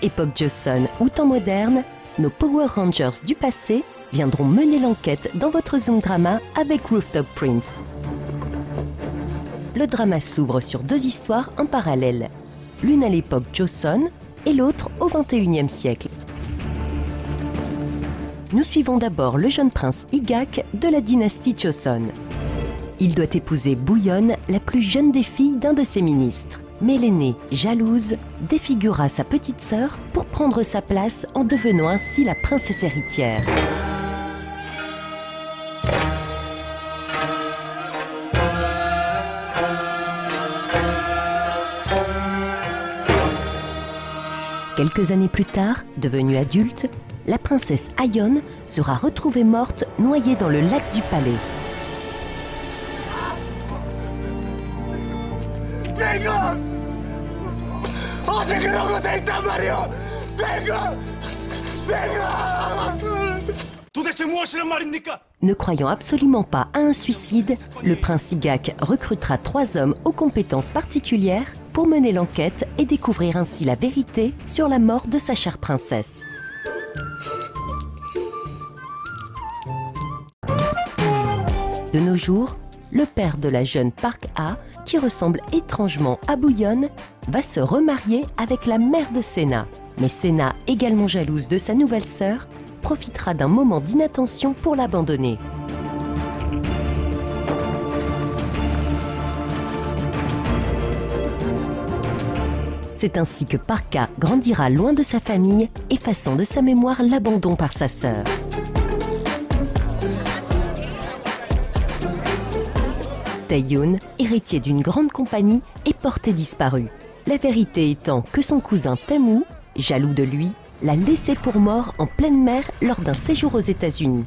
Époque Joseon ou temps moderne, nos Power Rangers du passé viendront mener l'enquête dans votre Zoom Drama avec Rooftop Prince. Le drama s'ouvre sur deux histoires en parallèle, l'une à l'époque Joseon et l'autre au XXIe siècle. Nous suivons d'abord le jeune prince Igak de la dynastie Joseon. Il doit épouser Bouyeon, la plus jeune des filles d'un de ses ministres. Mais l'aînée, jalouse, défigura sa petite sœur pour prendre sa place en devenant ainsi la princesse héritière. Quelques années plus tard, devenue adulte, la princesse Ayeon sera retrouvée morte noyée dans le lac du palais. Ne croyant absolument pas à un suicide, le prince Igak recrutera 3 hommes aux compétences particulières pour mener l'enquête et découvrir ainsi la vérité sur la mort de sa chère princesse. De nos jours, le père de la jeune Park Ha, qui ressemble étrangement à Bouyeon, va se remarier avec la mère de Sena. Mais Sena, également jalouse de sa nouvelle sœur, profitera d'un moment d'inattention pour l'abandonner. C'est ainsi que Park Ha grandira loin de sa famille, effaçant de sa mémoire l'abandon par sa sœur. Taeyoon, héritier d'une grande compagnie, est porté disparu. La vérité étant que son cousin Taemu, jaloux de lui, l'a laissé pour mort en pleine mer lors d'un séjour aux États-Unis.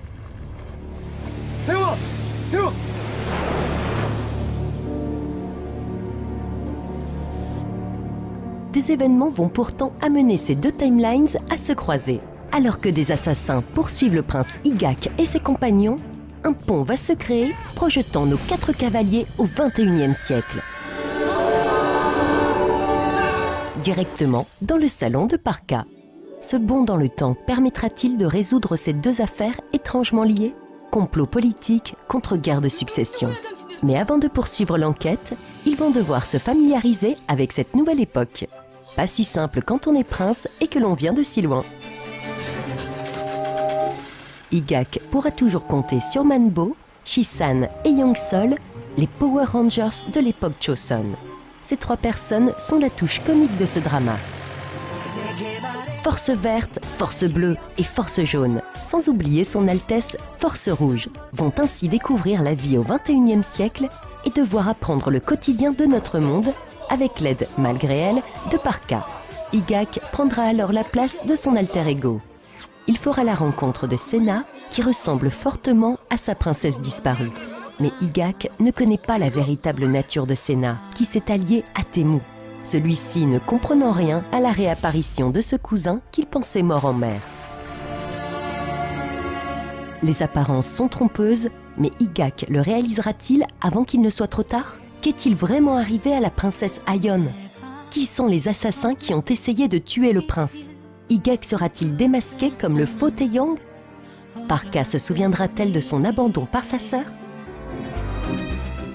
Des événements vont pourtant amener ces deux timelines à se croiser. Alors que des assassins poursuivent le prince Igak et ses compagnons, un pont va se créer, projetant nos 4 cavaliers au XXIe siècle. Directement dans le salon de Park Ha. Ce bond dans le temps permettra-t-il de résoudre ces deux affaires étrangement liées? Complot politique contre guerre de succession. Mais avant de poursuivre l'enquête, ils vont devoir se familiariser avec cette nouvelle époque. Pas si simple quand on est prince et que l'on vient de si loin. Igak pourra toujours compter sur Manbo, Shisan et Young-sol, les Power Rangers de l'époque Joseon. Ces 3 personnes sont la touche comique de ce drama. Force verte, Force bleue et Force jaune, sans oublier son Altesse Force rouge, vont ainsi découvrir la vie au XXIe siècle et devoir apprendre le quotidien de notre monde avec l'aide, malgré elle, de Park Ha. Igak prendra alors la place de son alter ego. Il fera la rencontre de Sena, qui ressemble fortement à sa princesse disparue. Mais Igak ne connaît pas la véritable nature de Sena, qui s'est alliée à Taemu. Celui-ci ne comprenant rien à la réapparition de ce cousin qu'il pensait mort en mer. Les apparences sont trompeuses, mais Igak le réalisera-t-il avant qu'il ne soit trop tard? Qu'est-il vraiment arrivé à la princesse Ayeon? Qui sont les assassins qui ont essayé de tuer le prince? Igak sera-t-il démasqué comme le faux Taeyong? Park Ha se souviendra-t-elle de son abandon par sa sœur?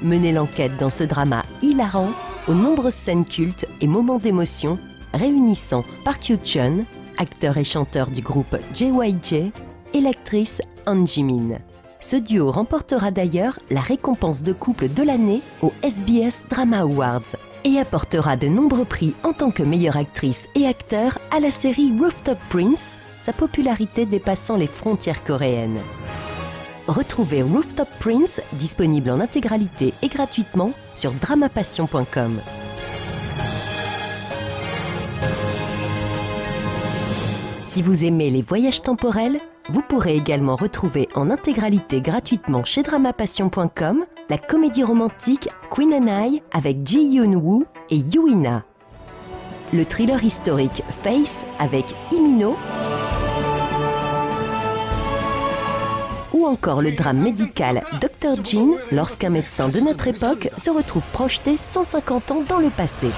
Menez l'enquête dans ce drama hilarant, aux nombreuses scènes cultes et moments d'émotion, réunissant Park Yoo-chun, acteur et chanteur du groupe JYJ, et l'actrice Han Ji-min. Ce duo remportera d'ailleurs la récompense de couple de l'année aux SBS Drama Awards et apportera de nombreux prix en tant que meilleure actrice et acteur à la série Rooftop Prince, sa popularité dépassant les frontières coréennes. Retrouvez Rooftop Prince, disponible en intégralité et gratuitement sur dramapassion.com. Si vous aimez les voyages temporels, vous pourrez également retrouver en intégralité gratuitement chez dramapassion.com la comédie romantique Queen and I avec Ji Yoon-woo et Yoo-in-ah. Le thriller historique Face avec Lee Min-ho, ou encore le drame médical Dr. Jin lorsqu'un médecin de notre époque se retrouve projeté 150 ans dans le passé.